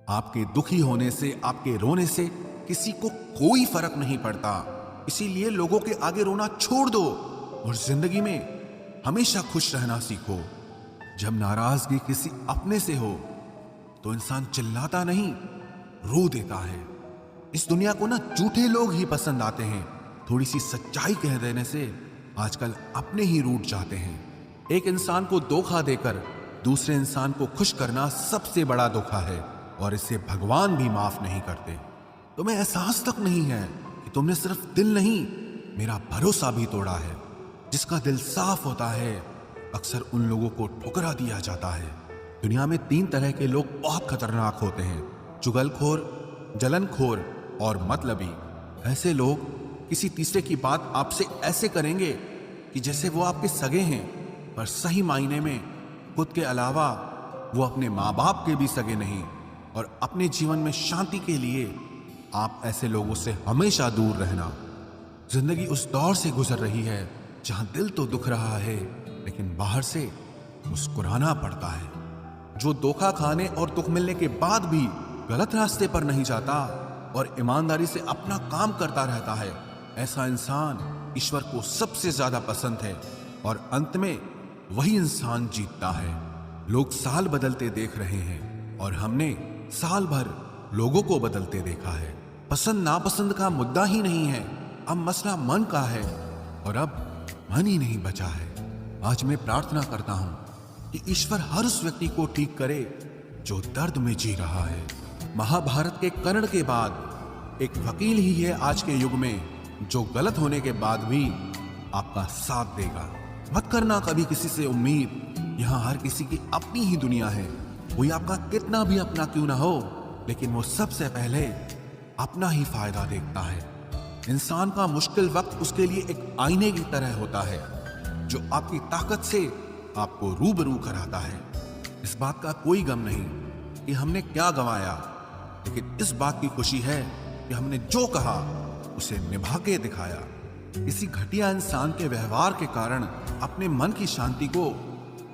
आपके दुखी होने से, आपके रोने से किसी को कोई फर्क नहीं पड़ता। इसीलिए लोगों के आगे रोना छोड़ दो और जिंदगी में हमेशा खुश रहना सीखो। जब नाराजगी किसी अपने से हो तो इंसान चिल्लाता नहीं, रो देता है। इस दुनिया को ना झूठे लोग ही पसंद आते हैं। थोड़ी सी सच्चाई कह देने से आजकल अपने ही रूठ जाते हैं। एक इंसान को धोखा देकर दूसरे इंसान को खुश करना सबसे बड़ा धोखा है और इसे भगवान भी माफ नहीं करते। तुम्हें एहसास तक नहीं है कि तुमने सिर्फ दिल नहीं, मेरा भरोसा भी तोड़ा है। जिसका दिल साफ होता है अक्सर उन लोगों को ठुकरा दिया जाता है। दुनिया में 3 तरह के लोग बहुत खतरनाक होते हैं, चुगलखोर, जलनखोर और मतलबी। ऐसे लोग किसी तीसरे की बात आपसे ऐसे करेंगे कि जैसे वो आपके सगे हैं, पर सही मायने में खुद के अलावा वो अपने माँ बाप के भी सगे नहीं। और अपने जीवन में शांति के लिए आप ऐसे लोगों से हमेशा दूर रहना। जिंदगी उस दौर से गुजर रही है जहां दिल तो दुख रहा है लेकिन बाहर से मुस्कुराना पड़ता है। जो धोखा खाने और दुख मिलने के बाद भी गलत रास्ते पर नहीं जाता और ईमानदारी से अपना काम करता रहता है, ऐसा इंसान ईश्वर को सबसे ज्यादा पसंद है और अंत में वही इंसान जीतता है। लोग साल बदलते देख रहे हैं और हमने साल भर लोगों को बदलते देखा है। पसंद नापसंद का मुद्दा ही नहीं है, अब मसला मन का है और अब मन ही नहीं बचा है। आज मैं प्रार्थना करता हूं कि ईश्वर हर उस व्यक्ति को ठीक करे जो दर्द में जी रहा है। महाभारत के कर्ण के बाद एक वकील ही है आज के युग में जो गलत होने के बाद भी आपका साथ देगा। मत करना कभी किसी से उम्मीद, यहां हर किसी की अपनी ही दुनिया है। कोई आपका कितना भी अपना क्यों ना हो, लेकिन वो सबसे पहले अपना ही फायदा देखता है। इंसान का मुश्किल वक्त उसके लिए एक आईने की तरह होता है जो आपकी ताकत से आपको रूबरू कराता है। इस बात का कोई गम नहीं कि हमने क्या गंवाया, लेकिन इस बात की खुशी है कि हमने जो कहा उसे निभा के दिखाया। किसी घटिया इंसान के व्यवहार के कारण अपने मन की शांति को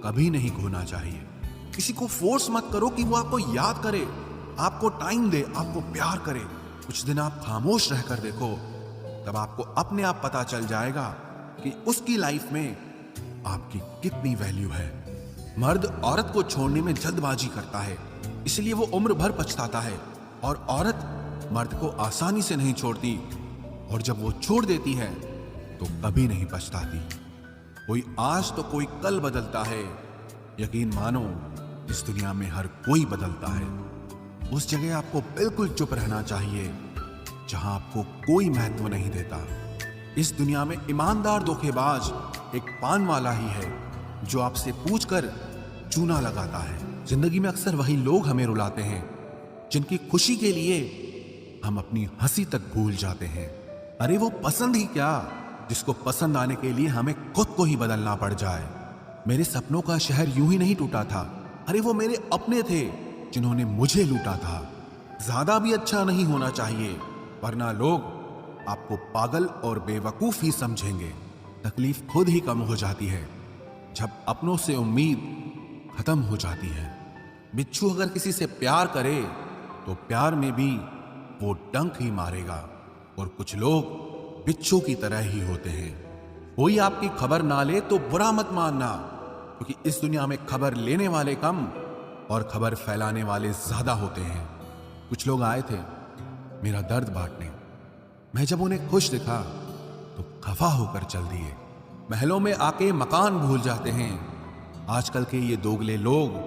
कभी नहीं खोना चाहिए। किसी को फोर्स मत करो कि वो आपको याद करे, आपको टाइम दे, आपको प्यार करे। कुछ दिन आप खामोश रहकर देखो, तब आपको अपने आप पता चल जाएगा कि उसकी लाइफ में आपकी कितनी वैल्यू है। मर्द औरत को छोड़ने में जल्दबाजी करता है, इसलिए वो उम्र भर पछताता है, और औरत मर्द को आसानी से नहीं छोड़ती, और जब वो छोड़ देती है तो कभी नहीं पछताती। कोई आज तो कोई कल बदलता है। यकीन मानो इस दुनिया में हर कोई बदलता है। उस जगह आपको बिल्कुल चुप रहना चाहिए जहां आपको कोई महत्व नहीं देता। इस दुनिया में ईमानदार धोखेबाज एक पान वाला ही है जो आपसे पूछकर चूना लगाता है। जिंदगी में अक्सर वही लोग हमें रुलाते हैं जिनकी खुशी के लिए हम अपनी हंसी तक भूल जाते हैं। अरे वो पसंद ही क्या जिसको पसंद आने के लिए हमें खुद को ही बदलना पड़ जाए। मेरे सपनों का शहर यूं ही नहीं टूटा था। अरे वो मेरे अपने थे जिन्होंने मुझे लूटा था। ज्यादा भी अच्छा नहीं होना चाहिए, वरना लोग आपको पागल और बेवकूफ ही समझेंगे। तकलीफ खुद ही कम हो जाती है जब अपनों से उम्मीद खत्म हो जाती है। बिच्छू अगर किसी से प्यार करे तो प्यार में भी वो डंक ही मारेगा, और कुछ लोग बिच्छू की तरह ही होते हैं। कोई आपकी खबर ना ले तो बुरा मत मानना, क्योंकि इस दुनिया में खबर लेने वाले कम और खबर फैलाने वाले ज्यादा होते हैं। कुछ लोग आए थे मेरा दर्द बांटने, मैं जब उन्हें खुश दिखा तो खफा होकर चल दिए। महलों में आके मकान भूल जाते हैं। आजकल के ये दोगले लोग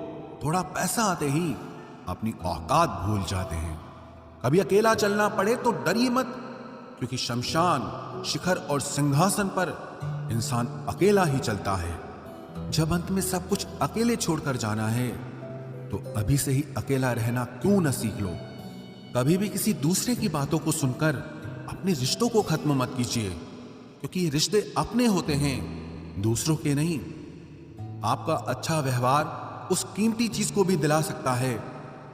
थोड़ा पैसा आते ही अपनी औकात भूल जाते हैं। कभी अकेला चलना पड़े तो डरिए मत, क्योंकि शमशान, शिखर और सिंहासन पर इंसान अकेला ही चलता है। जब अंत में सब कुछ अकेले छोड़कर जाना है तो अभी से ही अकेला रहना क्यों न सीख लो। कभी भी किसी दूसरे की बातों को सुनकर अपने रिश्तों को खत्म मत कीजिए, क्योंकि ये रिश्ते अपने होते हैं, दूसरों के नहीं। आपका अच्छा व्यवहार उस कीमती चीज को भी दिला सकता है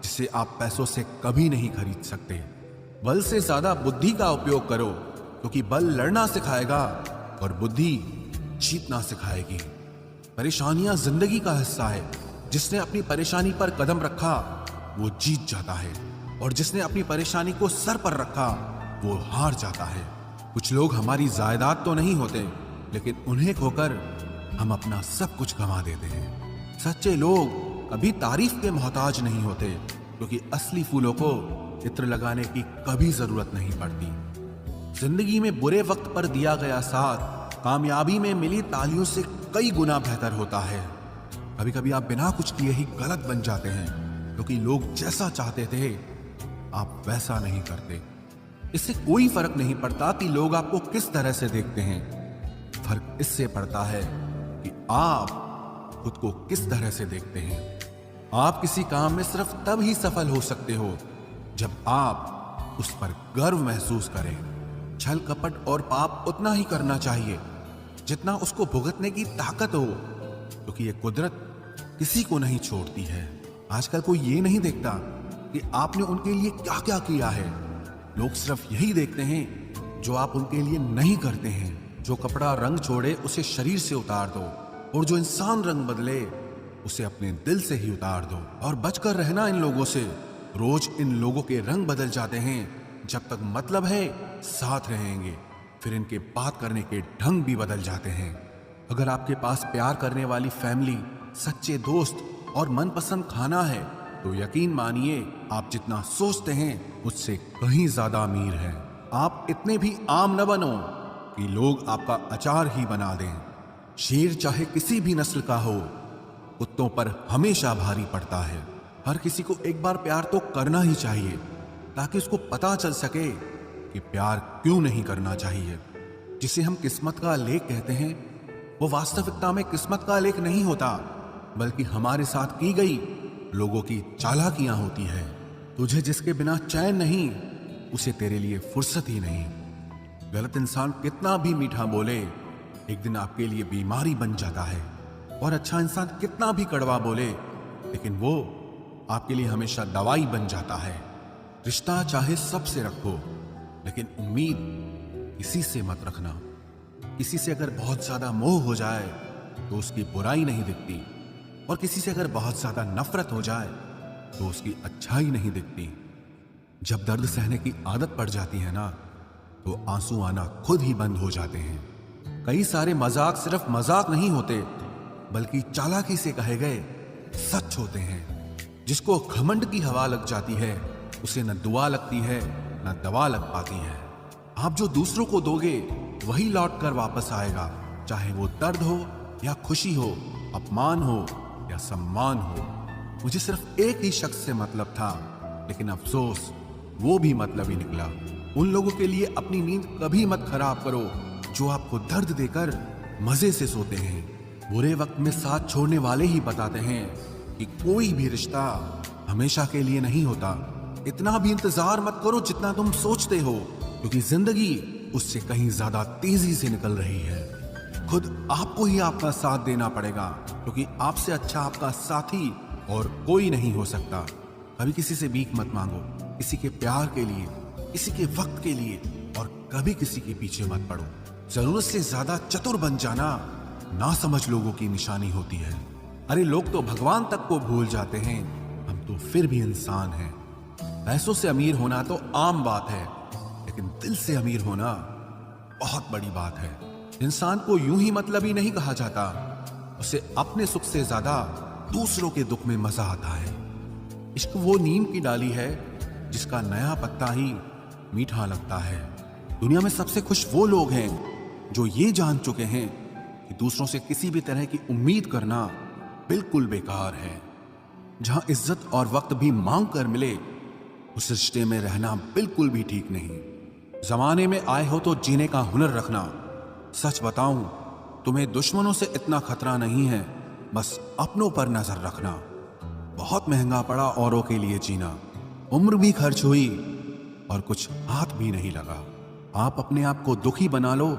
जिसे आप पैसों से कभी नहीं खरीद सकते। बल से ज्यादा बुद्धि का उपयोग करो, क्योंकि बल लड़ना सिखाएगा और बुद्धि जीतना सिखाएगी। परेशानियां जिंदगी का हिस्सा है। जिसने अपनी परेशानी पर कदम रखा वो जीत जाता है, और जिसने अपनी परेशानी को सर पर रखा वो हार जाता है। कुछ लोग हमारी जायदाद तो नहीं होते, लेकिन उन्हें खोकर हम अपना सब कुछ गंवा देते हैं। सच्चे लोग कभी तारीफ के मोहताज नहीं होते, क्योंकि असली फूलों को इत्र लगाने की कभी जरूरत नहीं पड़ती। जिंदगी में बुरे वक्त पर दिया गया साथ कामयाबी में मिली तालियों से कई गुना बेहतर होता है। कभी कभी आप बिना कुछ किए ही गलत बन जाते हैं, क्योंकि लोग जैसा चाहते थे आप वैसा नहीं करते। इससे कोई फर्क नहीं पड़ता कि लोग आपको किस तरह से देखते हैं, फर्क इससे पड़ता है कि आप खुद को किस तरह से देखते हैं। आप किसी काम में सिर्फ तब ही सफल हो सकते हो जब आप उस पर गर्व महसूस करें। छल कपट और पाप उतना ही करना चाहिए जितना उसको भुगतने की ताकत हो, क्योंकि ये कुदरत किसी को नहीं छोड़ती है। आजकल कोई ये नहीं देखता कि आपने उनके लिए क्या क्या किया है। लोग सिर्फ यही देखते हैं जो आप उनके लिए नहीं करते हैं। जो कपड़ा रंग छोड़े उसे शरीर से उतार दो, और जो इंसान रंग बदले उसे अपने दिल से ही उतार दो। और बचकर रहना इन लोगों से। रोज इन लोगों के रंग बदल जाते हैं। जब तक मतलब है साथ रहेंगे, फिर इनके बात करने के ढंग भी बदल जाते हैं। अगर आपके पास प्यार करने वाली फैमिली, सच्चे दोस्त और मनपसंद खाना है तो यकीन मानिए आप जितना सोचते हैं उससे कहीं ज्यादा अमीर हैं। आप इतने भी आम न बनो कि लोग आपका अचार ही बना दें। शेर चाहे किसी भी नस्ल का हो, कुत्तों पर हमेशा भारी पड़ता है। हर किसी को एक बार प्यार तो करना ही चाहिए, ताकि उसको पता चल सके कि प्यार क्यों नहीं करना चाहिए। जिसे हम किस्मत का लेख कहते हैं, वो वास्तविकता में किस्मत का लेख नहीं होता, बल्कि हमारे साथ की गई लोगों की चालाकियां होती है। तुझे जिसके बिना चैन नहीं, उसे तेरे लिए फुर्सत ही नहीं। गलत इंसान कितना भी मीठा बोले, एक दिन आपके लिए बीमारी बन जाता है। और अच्छा इंसान कितना भी कड़वा बोले, लेकिन वो आपके लिए हमेशा दवाई बन जाता है। रिश्ता चाहे सबसे रखो, लेकिन उम्मीद किसी से मत रखना। किसी से अगर बहुत ज्यादा मोह हो जाए तो उसकी बुराई नहीं दिखती, और किसी से अगर बहुत ज्यादा नफरत हो जाए तो उसकी अच्छाई नहीं दिखती। जब दर्द सहने की आदत पड़ जाती है ना, तो आंसू आना खुद ही बंद हो जाते हैं। कई सारे मजाक सिर्फ मजाक नहीं होते, बल्कि चालाकी से कहे गए सच होते हैं। जिसको घमंड की हवा लग जाती है, उसे न दुआ लगती है न दवा लग पाती है। आप जो दूसरों को दोगे वही लौट कर वापस आएगा, चाहे वो दर्द हो या खुशी हो, अपमान हो या सम्मान हो। मुझे सिर्फ एक ही शख्स से मतलब था, लेकिन अफसोस वो भी मतलब ही निकला। उन लोगों के लिए अपनी नींद कभी मत खराब करो जो आपको दर्द देकर मजे से सोते हैं। बुरे वक्त में साथ छोड़ने वाले ही बताते हैं कि कोई भी रिश्ता हमेशा के लिए नहीं होता। इतना भी इंतजार मत करो जितना तुम सोचते हो, क्योंकि जिंदगी उससे कहीं ज्यादा तेजी से निकल रही है। खुद आपको ही आपका साथ देना पड़ेगा, क्योंकि आपसे अच्छा आपका साथी और कोई नहीं हो सकता। कभी किसी से भीख मत मांगो, किसी के प्यार के लिए, किसी के वक्त के लिए, और कभी किसी के पीछे मत पड़ो। जरूरत से ज्यादा चतुर बन जाना ना समझ लोगों की निशानी होती है। अरे लोग तो भगवान तक को भूल जाते हैं, हम तो फिर भी इंसान हैं। पैसों से अमीर होना तो आम बात है, लेकिन दिल से अमीर होना बहुत बड़ी बात है। इंसान को यूं ही मतलबी नहीं कहा जाता, उसे अपने सुख से ज्यादा दूसरों के दुख में मजा आता है। इश्क वो नीम की डाली है जिसका नया पत्ता ही मीठा लगता है। दुनिया में सबसे खुश वो लोग हैं जो ये जान चुके हैं कि दूसरों से किसी भी तरह की उम्मीद करना बिल्कुल बेकार है। जहां इज्जत और वक्त भी मांग कर मिले, उस रिश्ते में रहना बिल्कुल भी ठीक नहीं। जमाने में आए हो तो जीने का हुनर रखना। सच बताऊं, तुम्हें दुश्मनों से इतना खतरा नहीं है, बस अपनों पर नजर रखना। बहुत महंगा पड़ा औरों के लिए जीना। उम्र भी खर्च हुई और कुछ हाथ भी नहीं लगा। आप अपने आप को दुखी बना लो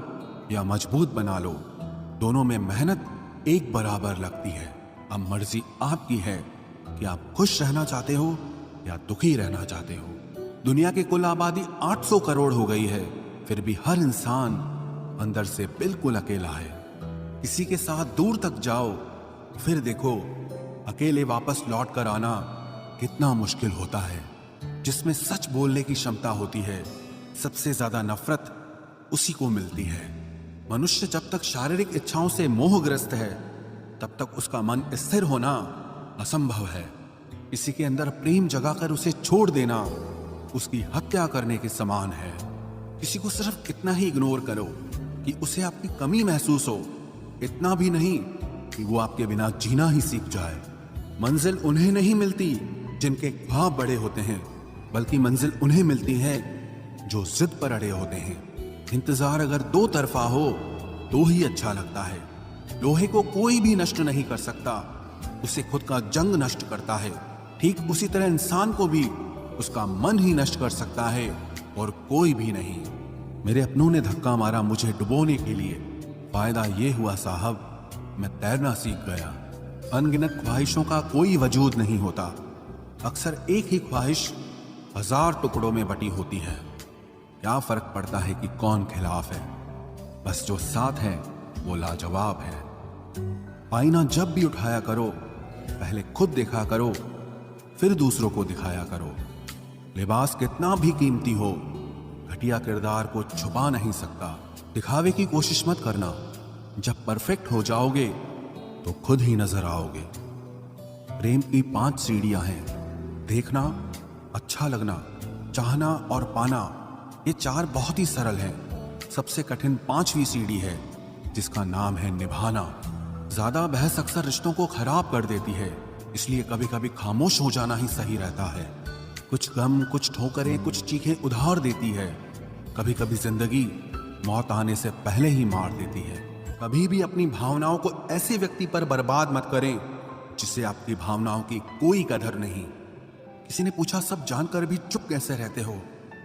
या मजबूत बना लो, दोनों में मेहनत एक बराबर लगती है। अब मर्जी आपकी है कि आप खुश रहना चाहते हो या दुखी रहना चाहते हो। दुनिया की कुल आबादी 800 करोड़ हो गई है, फिर भी हर इंसान अंदर से बिल्कुल अकेला है। किसी के साथ दूर तक जाओ, फिर देखो अकेले वापस लौट कर आना कितना मुश्किल होता है। जिसमें सच बोलने की क्षमता होती है, सबसे ज्यादा नफरत उसी को मिलती है। मनुष्य जब तक शारीरिक इच्छाओं से मोहग्रस्त है, तब तक उसका मन स्थिर होना असंभव है। किसी के अंदर प्रेम जगाकर उसे छोड़ देना उसकी हत्या करने के समान है। किसी को सिर्फ इतना ही इग्नोर करो कि उसे आपकी कमी महसूस हो, इतना भी नहीं कि वो आपके बिना जीना ही सीख जाए। मंजिल उन्हें नहीं मिलती जिनके ख्वाब बड़े होते हैं, बल्कि मंजिल उन्हें मिलती है जो जिद पर अड़े होते हैं। इंतजार अगर दो तरफा हो तो ही अच्छा लगता है। लोहे को कोई भी नष्ट नहीं कर सकता, उसे खुद का जंग नष्ट करता है। ठीक उसी तरह इंसान को भी उसका मन ही नष्ट कर सकता है और कोई भी नहीं। मेरे अपनों ने धक्का मारा मुझे डुबोने के लिए। फायदा ये हुआ साहब, मैं तैरना सीख गया। अनगिनत ख्वाहिशों का कोई वजूद नहीं होता। अक्सर एक ही ख्वाहिश 1000 टुकड़ों में बटी होती है। क्या फर्क पड़ता है कि कौन खिलाफ है, बस जो साथ है वो लाजवाब है। आईना जब भी उठाया करो, पहले खुद देखा करो, फिर दूसरों को दिखाया करो। लिबास कितना भी कीमती हो, घटिया किरदार को छुपा नहीं सकता। दिखावे की कोशिश मत करना, जब परफेक्ट हो जाओगे तो खुद ही नजर आओगे। प्रेम की 5 सीढ़ियां हैं: देखना, अच्छा लगना, चाहना और पाना। ये 4 बहुत ही सरल हैं। सबसे कठिन 5वीं सीढ़ी है, जिसका नाम है निभाना। ज्यादा बहस अक्सर रिश्तों को खराब कर देती है, इसलिए कभी कभी खामोश हो जाना ही सही रहता है। कुछ गम, कुछ ठोकरें, कुछ चीखें उधार देती है। कभी कभी जिंदगी मौत आने से पहले ही मार देती है। कभी भी अपनी भावनाओं को ऐसे व्यक्ति पर बर्बाद मत करें जिससे आपकी भावनाओं की कोई कदर नहीं। किसी ने पूछा, सब जानकर भी चुप कैसे रहते हो?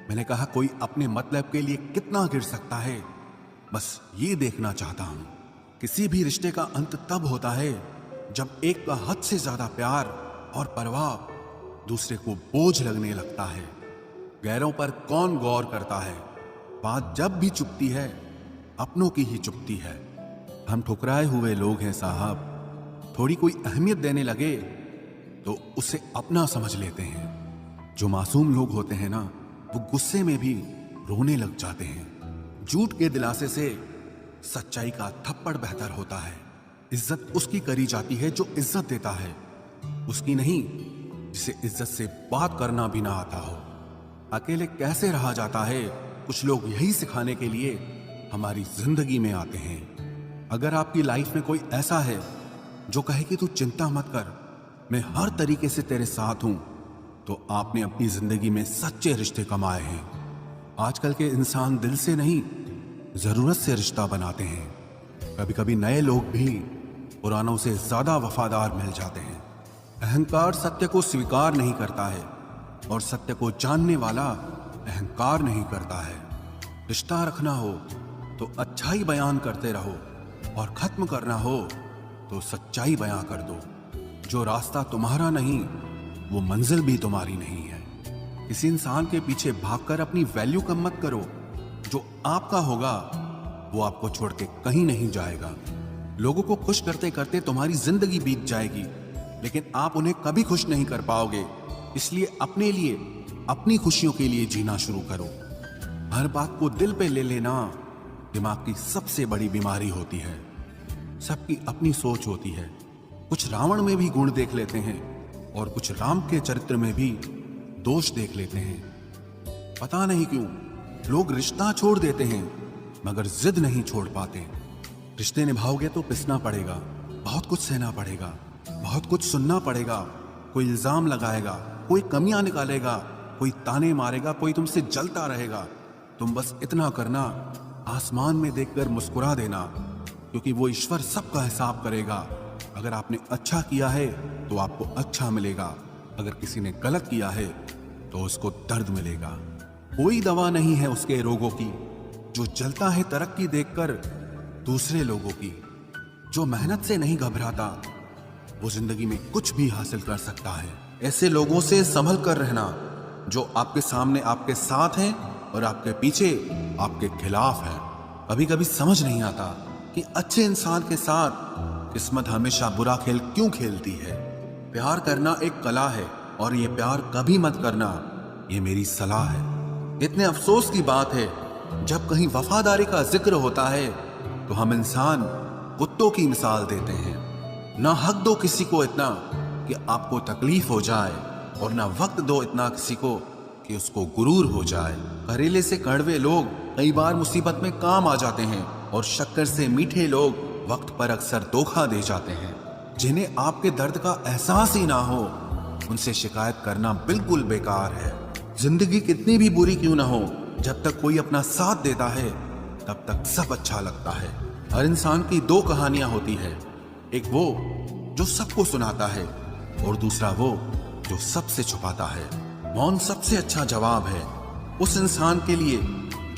मैंने कहा, कोई अपने मतलब के लिए कितना गिर सकता है, बस ये देखना चाहता हूं। किसी भी रिश्ते का अंत तब होता है जब एक का हद से ज्यादा प्यार और परवाह दूसरे को बोझ लगने लगता है। गैरों पर कौन गौर करता है? बात जब भी चुपती है, अपनों की ही चुपती है। हम ठुकराए हुए लोग हैं साहब। थोड़ी कोई अहमियत देने लगे तो उसे अपना समझ लेते हैं। जो मासूम लोग होते हैं ना, वो गुस्से में भी रोने लग जाते हैं। झूठ के दिलासे से सच्चाई का थप्पड़ बेहतर होता है। इज्जत उसकी करी जाती है जो इज्जत देता है, उसकी नहीं जिसे इज्जत से बात करना भी ना आता हो। अकेले कैसे रहा जाता है, कुछ लोग यही सिखाने के लिए हमारी जिंदगी में आते हैं। अगर आपकी लाइफ में कोई ऐसा है जो कहे कि तू चिंता मत कर, मैं हर तरीके से तेरे साथ हूं, तो आपने अपनी जिंदगी में सच्चे रिश्ते कमाए हैं। आजकल के इंसान दिल से नहीं, जरूरत से रिश्ता बनाते हैं। कभी कभी नए लोग भी पुरानों से ज्यादा वफादार मिल जाते हैं। अहंकार सत्य को स्वीकार नहीं करता है और सत्य को जानने वाला अहंकार नहीं करता है। रिश्ता रखना हो तो अच्छाई बयान करते रहो और खत्म करना हो तो सच्चाई बयां कर दो। जो रास्ता तुम्हारा नहीं, वो मंजिल भी तुम्हारी नहीं है। किसी इंसान के पीछे भागकर अपनी वैल्यू कम मत करो। जो आपका होगा वो आपको छोड़ के कहीं नहीं जाएगा। लोगों को खुश करते करते तुम्हारी जिंदगी बीत जाएगी, लेकिन आप उन्हें कभी खुश नहीं कर पाओगे। इसलिए अपने लिए, अपनी खुशियों के लिए जीना शुरू करो। हर बात को दिल पे ले लेना दिमाग की सबसे बड़ी बीमारी होती है। सबकी अपनी सोच होती है। कुछ रावण में भी गुण देख लेते हैं और कुछ राम के चरित्र में भी दोष देख लेते हैं। पता नहीं क्यों लोग रिश्ता छोड़ देते हैं मगर जिद नहीं छोड़ पाते। रिश्ते निभाओगे तो पिसना पड़ेगा, बहुत कुछ सहना पड़ेगा, बहुत कुछ सुनना पड़ेगा। कोई इल्जाम लगाएगा, कोई कमियां निकालेगा, कोई ताने मारेगा, कोई तुमसे जलता रहेगा। तुम बस इतना करना, आसमान में देखकर मुस्कुरा देना, क्योंकि वो ईश्वर सबका हिसाब करेगा। अगर आपने अच्छा किया है तो आपको अच्छा मिलेगा, अगर किसी ने गलत किया है तो उसको दर्द मिलेगा। कोई दवा नहीं है उसके रोगों की जो जलता है तरक्की देखकर दूसरे लोगों की। जो मेहनत से नहीं घबराता वो जिंदगी में कुछ भी हासिल कर सकता है। ऐसे लोगों से संभल कर रहना जो आपके सामने आपके साथ हैं और आपके पीछे आपके खिलाफ है। कभी कभी समझ नहीं आता कि अच्छे इंसान के साथ किस्मत हमेशा बुरा खेल क्यों खेलती है। प्यार करना एक कला है, और ये प्यार कभी मत करना, ये मेरी सलाह है। इतने अफसोस की बात है, जब कहीं वफादारी का जिक्र होता है तो हम इंसान कुत्तों की मिसाल देते हैं। ना हक दो किसी को इतना कि आपको तकलीफ हो जाए, और ना वक्त दो इतना किसी को कि उसको गुरूर हो जाए। करेले से कड़वे लोग कई बार मुसीबत में काम आ जाते हैं, और शक्कर से मीठे लोग वक्त पर अक्सर धोखा दे जाते हैं। जिन्हें आपके दर्द का एहसास ही ना हो, उनसे शिकायत करना बिल्कुल बेकार है। जिंदगी कितनी भी बुरी क्यों ना हो, जब तक कोई अपना साथ देता है तब तक सब अच्छा लगता है। हर इंसान की दो कहानियां होती है, एक वो जो सबको सुनाता है, और दूसरा वो जो सबसे छुपाता है। मौन सबसे अच्छा जवाब है उस इंसान के लिए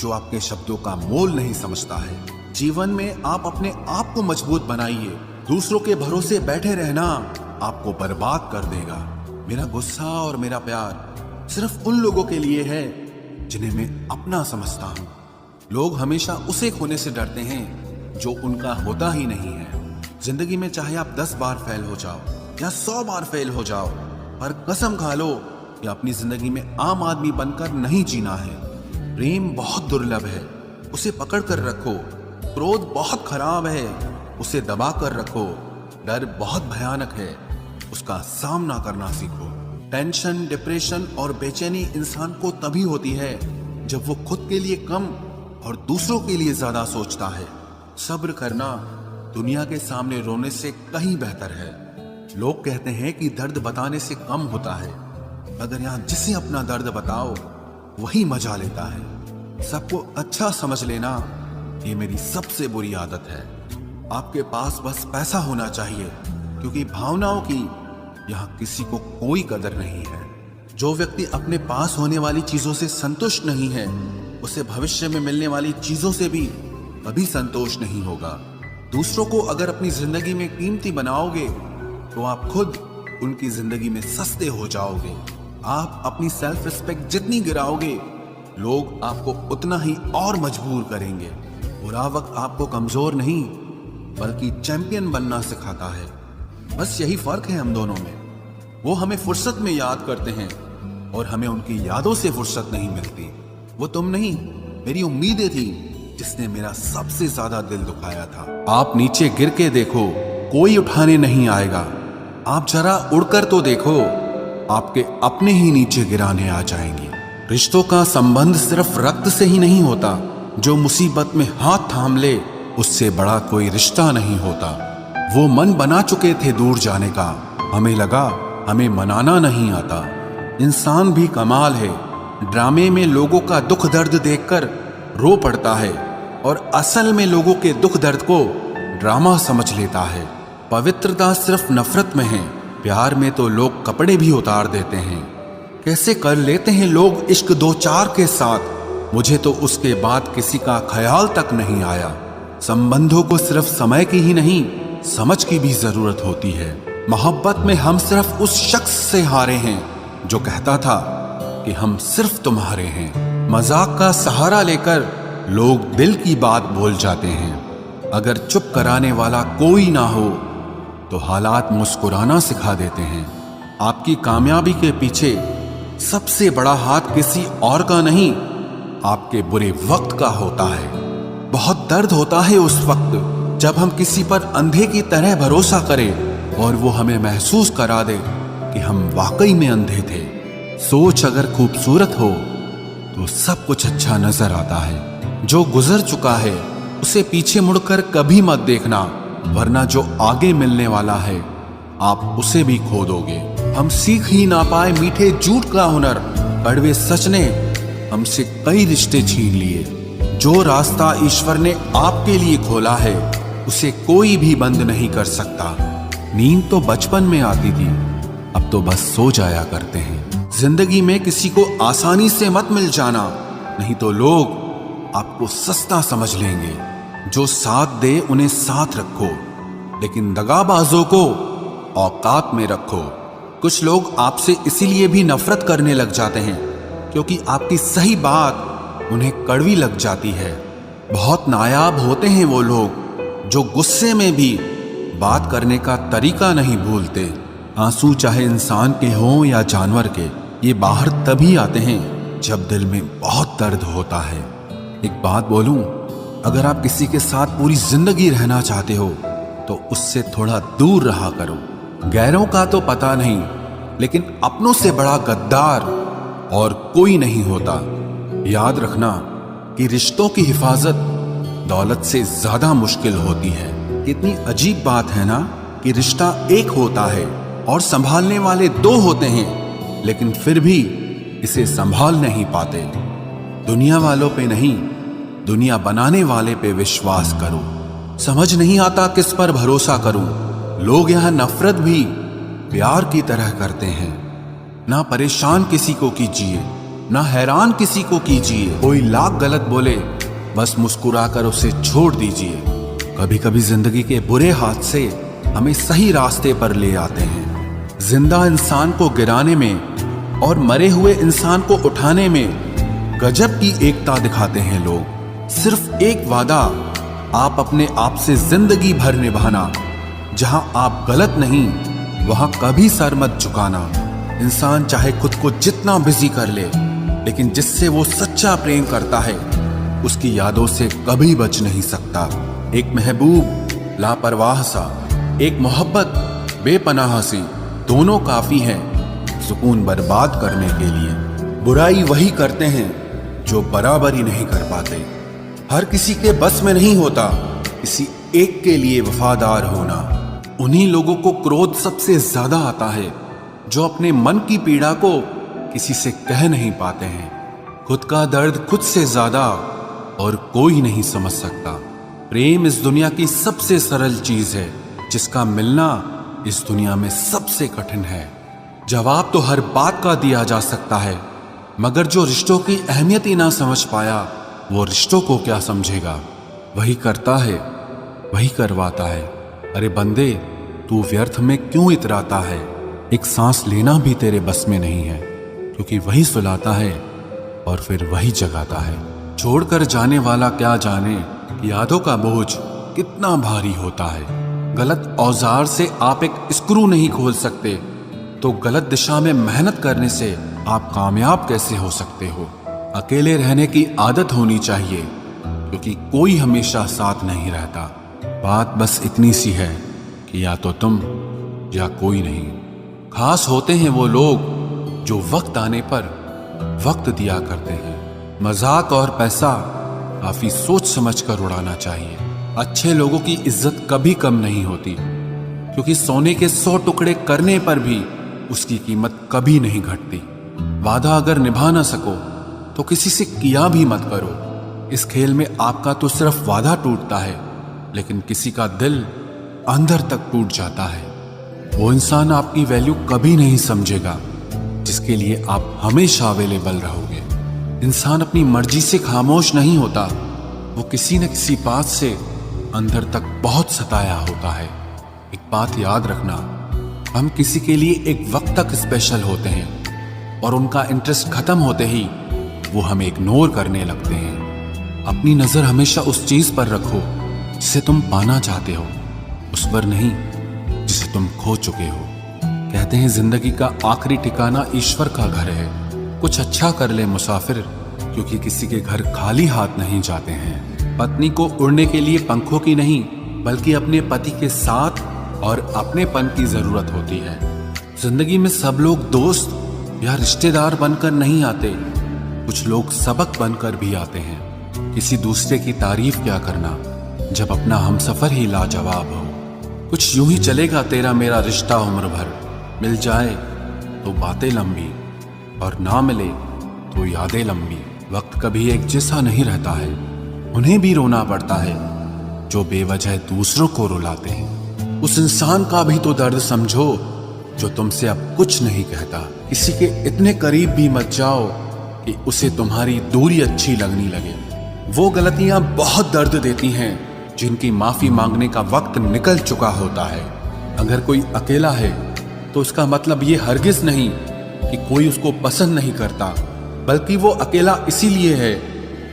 जो आपके शब्दों का मोल नहीं समझता है। जीवन में आप अपने आप को मजबूत बनाइए, दूसरों के भरोसे बैठे रहना आपको बर्बाद कर देगा। मेरा गुस्सा और मेरा प्यार सिर्फ उन लोगों के लिए है जिन्हें मैं अपना समझता हूँ। लोग हमेशा उसे खोने से डरते हैं जो उनका होता ही नहीं है। जिंदगी में चाहे आप 10 बार फेल हो जाओ या 100 बार फेल हो जाओ, पर कसम खा लो कि अपनी जिंदगी में आम आदमी बनकर नहीं जीना है। प्रेम बहुत दुर्लभ है, उसे पकड़ कर रखो। क्रोध बहुत खराब है, उसे दबा कर रखो। डर बहुत भयानक है, उसका सामना करना सीखो। टेंशन, डिप्रेशन और बेचैनी इंसान को तभी होती है जब वो खुद के लिए कम और दूसरों के लिए ज्यादा सोचता है। सब्र करना दुनिया के सामने रोने से कहीं बेहतर है। लोग कहते हैं कि दर्द बताने से कम होता है, मगर यहाँ जिसे अपना दर्द बताओ वही मजा लेता है। सबको अच्छा समझ लेना ये मेरी सबसे बुरी आदत है। आपके पास बस पैसा होना चाहिए, क्योंकि भावनाओं की यहाँ किसी को कोई कदर नहीं है। जो व्यक्ति अपने पास होने वाली चीजों से संतुष्ट नहीं है, उसे भविष्य में मिलने वाली चीजों से भी कभी संतोष नहीं होगा। दूसरों को अगर अपनी जिंदगी में कीमती बनाओगे तो आप खुद उनकी जिंदगी में सस्ते हो जाओगे। आप अपनी सेल्फ रिस्पेक्ट जितनी गिराओगे, लोग आपको उतना ही और मजबूर करेंगे। बुरा वक्त आपको कमजोर नहीं बल्कि चैंपियन बनना सिखाता है। बस यही फर्क है हम दोनों में। वो हमें फुर्सत में याद करते हैं और हमें उनकी यादों से फुर्सत नहीं मिलती। वो तुम नहीं, मेरी उम्मीदें थी जिसने मेरा सबसे ज्यादा दिल दुखाया था। आप नीचे गिर के देखो, कोई उठाने नहीं आएगा। आप जरा उड़कर तो देखो, आपके अपने ही नीचे गिराने आ जाएंगे। रिश्तों का संबंध सिर्फ रक्त से ही नहीं होता। जो मुसीबत में हाथ थाम ले, उससे बड़ा कोई रिश्ता नहीं होता। वो मन बना चुके थे दूर जाने का, हमें लगा हमें मनाना नहीं आता। इंसान भी कमाल है, ड्रामे में लोगों का दुख दर्द देखकर रो पड़ता है और असल में लोगों के दुख दर्द को ड्रामा समझ लेता है। पवित्रता सिर्फ नफरत में है, प्यार में तो लोग कपड़े भी उतार देते हैं। कैसे कर लेते हैं लोग इश्क दो चार के साथ, मुझे तो उसके बाद किसी का ख्याल तक नहीं आया। संबंधों को सिर्फ समय की ही नहीं, समझ की भी जरूरत होती है। मोहब्बत में हम सिर्फ उस शख्स से हारे हैं जो कहता था कि हम सिर्फ तुम्हारे हैं। मजाक का सहारा लेकर लोग दिल की बात भूल जाते हैं। अगर चुप कराने वाला कोई ना हो तो हालात मुस्कुराना सिखा देते हैं। आपकी कामयाबी के पीछे सबसे बड़ा हाथ किसी और का नहीं, आपके बुरे वक्त का होता है। बहुत दर्द होता है उस वक्त जब हम किसी पर अंधे की तरह भरोसा करें और वो हमें महसूस करा दे कि हम वाकई में अंधे थे। सोच अगर खूबसूरत हो तो सब कुछ अच्छा नजर आता है। जो गुजर चुका है उसे पीछे मुड़कर कभी मत देखना, वरना जो आगे मिलने वाला है आप उसे भी खो दोगे। हम सीख ही ना पाए मीठे झूठ का हुनर, कड़वे सच ने हमसे कई रिश्ते छीन लिए। जो रास्ता ईश्वर ने आपके लिए खोला है उसे कोई भी बंद नहीं कर सकता। नींद तो बचपन में आती थी, अब तो बस सो जाया करते हैं। जिंदगी में किसी को आसानी से मत मिल जाना, नहीं तो लोग आपको सस्ता समझ लेंगे। जो साथ दे उन्हें साथ रखो, लेकिन दगाबाजों को औकात में रखो। कुछ लोग आपसे इसीलिए भी नफरत करने लग जाते हैं क्योंकि आपकी सही बात उन्हें कड़वी लग जाती है। बहुत नायाब होते हैं वो लोग जो गुस्से में भी बात करने का तरीका नहीं भूलते। आंसू चाहे इंसान के हों या जानवर के, ये बाहर तभी आते हैं जब दिल में बहुत दर्द होता है। एक बात बोलूं, अगर आप किसी के साथ पूरी जिंदगी रहना चाहते हो तो उससे थोड़ा दूर रहा करो। गैरों का तो पता नहीं, लेकिन अपनों से बड़ा गद्दार और कोई नहीं होता। याद रखना कि रिश्तों की हिफाजत दौलत से ज्यादा मुश्किल होती है। कितनी अजीब बात है ना कि रिश्ता एक होता है और संभालने वाले दो होते हैं, लेकिन फिर भी इसे संभाल नहीं पाते। दुनिया वालों पे नहीं, दुनिया बनाने वाले पे विश्वास करो। समझ नहीं आता किस पर भरोसा करूं। लोग यहां नफरत भी प्यार की तरह करते हैं। ना परेशान किसी को कीजिए, ना हैरान किसी को कीजिए। कोई लाख गलत बोले, बस मुस्कुराकर उसे छोड़ दीजिए। कभी कभी जिंदगी के बुरे हाथ से हमें सही रास्ते पर ले आते हैं। जिंदा इंसान को गिराने में और मरे हुए इंसान को उठाने में गजब की एकता दिखाते हैं लोग। सिर्फ एक वादा आप अपने आप से जिंदगी भर निभाना, जहां आप गलत नहीं वहां कभी सर मत झुकाना। इंसान चाहे खुद को जितना बिजी कर ले, लेकिन जिससे वो सच्चा प्रेम करता है उसकी यादों से कभी बच नहीं सकता। एक महबूब लापरवाह सा, एक मोहब्बत बेपनाह सी, दोनों काफी हैं सुकून बर्बाद करने के लिए। बुराई वही करते हैं जो बराबरी नहीं कर पाते। हर किसी के बस में नहीं होता किसी एक के लिए वफादार होना। उन्हीं लोगों को क्रोध सबसे ज्यादा आता है जो अपने मन की पीड़ा को किसी से कह नहीं पाते हैं। खुद का दर्द खुद से ज्यादा और कोई नहीं समझ सकता। प्रेम इस दुनिया की सबसे सरल चीज है, जिसका मिलना इस दुनिया में सबसे कठिन है। जवाब तो हर बात का दिया जा सकता है, मगर जो रिश्तों की अहमियत ही ना समझ पाया वो रिश्तों को क्या समझेगा। वही करता है, वही करवाता है। अरे बंदे, तू व्यर्थ में क्यों इतराता है। एक सांस लेना भी तेरे बस में नहीं है, क्योंकि वही सुलाता है और फिर वही जगाता है। छोड़कर जाने वाला क्या जाने यादों का बोझ कितना भारी होता है। गलत औजार से आप एक स्क्रू नहीं खोल सकते, तो गलत दिशा में मेहनत करने से आप कामयाब कैसे हो सकते हो। अकेले रहने की आदत होनी चाहिए, क्योंकि कोई हमेशा साथ नहीं रहता। बात बस इतनी सी है कि या तो तुम या कोई नहीं। खास होते हैं वो लोग जो वक्त आने पर वक्त दिया करते हैं। मजाक और पैसा काफी सोच समझ कर उड़ाना चाहिए। अच्छे लोगों की इज्जत कभी कम नहीं होती, क्योंकि सोने के 100 टुकड़े करने पर भी उसकी कीमत कभी नहीं घटती। वादा अगर निभा ना सको तो किसी से किया भी मत करो। इस खेल में आपका तो सिर्फ वादा टूटता है, लेकिन किसी का दिल अंदर तक टूट जाता है। वो इंसान आपकी वैल्यू कभी नहीं समझेगा जिसके लिए आप हमेशा अवेलेबल रहोगे। इंसान अपनी मर्जी से खामोश नहीं होता, वो किसी न किसी बात से अंदर तक बहुत सताया होता है। एक बात याद रखना, हम किसी के लिए एक वक्त तक स्पेशल होते हैं और उनका इंटरेस्ट खत्म होते ही वो हमें इग्नोर करने लगते हैं। अपनी नजर हमेशा उस चीज पर रखो जिसे तुम पाना चाहते हो, उस पर नहीं जिसे तुम खो चुके हो। कहते हैं जिंदगी का आखिरी ठिकाना ईश्वर का घर है। कुछ अच्छा कर ले मुसाफिर, क्योंकि किसी के घर खाली हाथ नहीं जाते हैं। पत्नी को उड़ने के लिए पंखों की नहीं, बल्कि अपने पति के साथ और अपनेपन की जरूरत होती है। जिंदगी में सब लोग दोस्त या रिश्तेदार बनकर नहीं आते, कुछ लोग सबक बनकर भी आते हैं। किसी दूसरे की तारीफ क्या करना जब अपना हमसफर ही लाजवाब हो। कुछ यूं ही चलेगा तेरा मेरा रिश्ता उम्र भर। मिल जाए तो बातें लंबी और ना मिले तो यादें लंबी। वक्त कभी एक जैसा नहीं रहता है, उन्हें भी रोना पड़ता है जो बेवजह दूसरों को रुलाते हैं। उस इंसान का भी तो दर्द समझो जो तुमसे अब कुछ नहीं कहता। किसी के इतने करीब भी मत जाओ कि उसे तुम्हारी दूरी अच्छी लगने लगे। वो गलतियां बहुत दर्द देती हैं जिनकी माफी मांगने का वक्त निकल चुका होता है। अगर कोई अकेला है तो उसका मतलब ये हरगिज नहीं कि कोई उसको पसंद नहीं करता, बल्कि वो अकेला इसीलिए है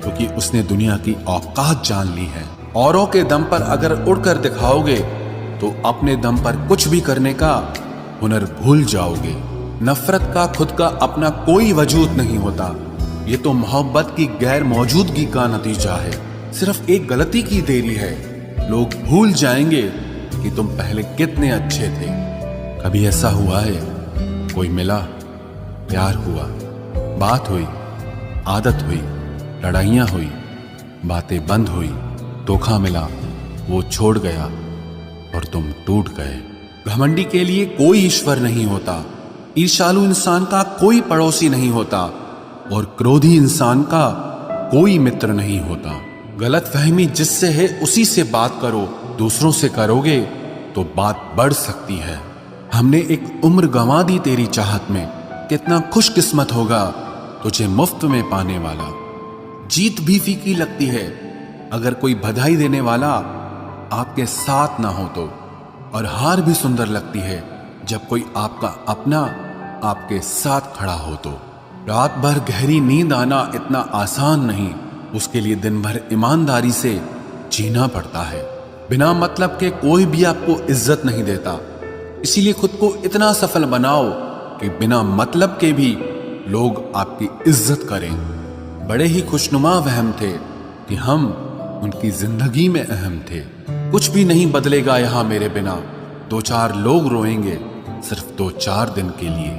क्योंकि उसने दुनिया की औकात जान ली है। औरों के दम पर अगर उड़कर दिखाओगे तो अपने दम पर कुछ भी करने का हुनर भूल जाओगे। नफरत का खुद का अपना कोई वजूद नहीं होता, ये तो मोहब्बत की गैर मौजूदगी का नतीजा है। सिर्फ एक गलती की देरी है, लोग भूल जाएंगे कि तुम पहले कितने अच्छे थे। कभी ऐसा हुआ है, कोई मिला, प्यार हुआ, बात हुई, आदत हुई, लड़ाइयाँ हुई, बातें बंद हुई, धोखा मिला, वो छोड़ गया और तुम टूट गए। घमंडी के लिए कोई ईश्वर नहीं होता, ईर्ष्यालु इंसान का कोई पड़ोसी नहीं होता और क्रोधी इंसान का कोई मित्र नहीं होता। गलत फहमी जिससे है उसी से बात करो, दूसरों से करोगे तो बात बढ़ सकती है। हमने एक उम्र गंवा दी तेरी चाहत में, कितना खुशकिस्मत होगा तुझे मुफ्त में पाने वाला। जीत भी फीकी लगती है अगर कोई बधाई देने वाला आपके साथ ना हो तो, और हार भी सुंदर लगती है जब कोई आपका अपना आपके साथ खड़ा हो तो। रात भर गहरी नींद आना इतना आसान नहीं, उसके लिए दिन भर ईमानदारी से जीना पड़ता है। बिना मतलब के कोई भी आपको इज्जत नहीं देता, इसीलिए खुद को इतना सफल बनाओ कि बिना मतलब के भी लोग आपकी इज्जत करें। बड़े ही खुशनुमा वहम थे कि हम उनकी जिंदगी में अहम थे। कुछ भी नहीं बदलेगा यहां मेरे बिना, दो चार लोग रोएंगे सिर्फ 2-4 दिन के लिए।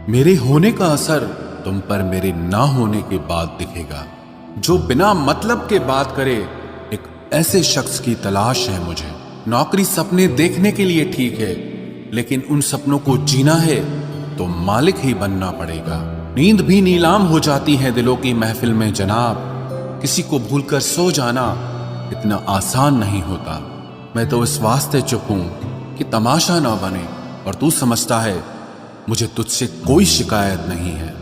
मेरे होने का असर तुम पर मेरे ना होने के बाद दिखेगा। जो बिना मतलब के बात करे, एक ऐसे शख्स की तलाश है मुझे। नौकरी सपने देखने के लिए ठीक है, लेकिन उन सपनों को जीना है तो मालिक ही बनना पड़ेगा। नींद भी नीलाम हो जाती है दिलों की महफिल में जनाब, किसी को भूलकर सो जाना इतना आसान नहीं होता। मैं तो इस वास्ते चुप हूं कि तमाशा ना बने, और तू समझता है मुझे तुझसे कोई शिकायत नहीं है।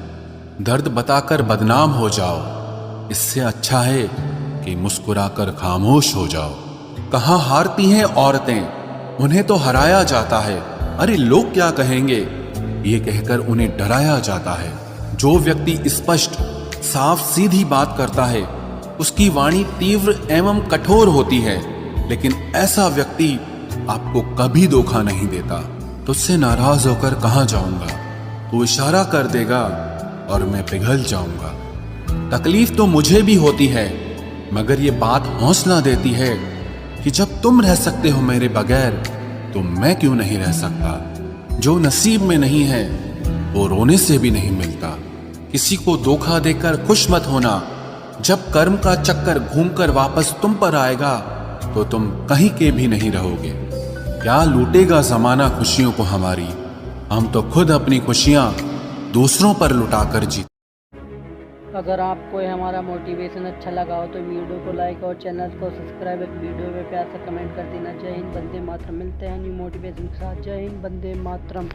दर्द बताकर बदनाम हो जाओ, इससे अच्छा है कि मुस्कुराकर खामोश हो जाओ। कहां हारती हैं औरतें, उन्हें तो हराया जाता है। अरे लोग क्या कहेंगे, ये कहकर उन्हें डराया जाता है। जो व्यक्ति स्पष्ट साफ सीधी बात करता है उसकी वाणी तीव्र एवं कठोर होती है, लेकिन ऐसा व्यक्ति आपको कभी धोखा नहीं देता। तुझसे नाराज होकर कहां जाऊंगा, तू इशारा कर देगा और मैं पिघल जाऊंगा। तकलीफ तो मुझे भी होती है, मगर ये बात हौसला देती है कि जब तुम रह सकते हो मेरे बगैर तो मैं क्यों नहीं रह सकता। जो नसीब में नहीं है वो रोने से भी नहीं मिलता। किसी को धोखा देकर खुश मत होना, जब कर्म का चक्कर घूमकर वापस तुम पर आएगा तो तुम कहीं के भी नहीं रहोगे। क्या लूटेगा जमाना खुशियों को हमारी, हम तो खुद अपनी खुशियां दूसरों पर लुटाकर जीते। अगर आपको हमारा मोटिवेशन अच्छा लगा हो तो वीडियो को लाइक और चैनल को सब्सक्राइब, एक वीडियो में प्यार से कमेंट कर देना। जय हिंद, वंदे मातरम। मिलते हैं न्यू मोटिवेशन के साथ। जय हिंद, वंदे मातरम।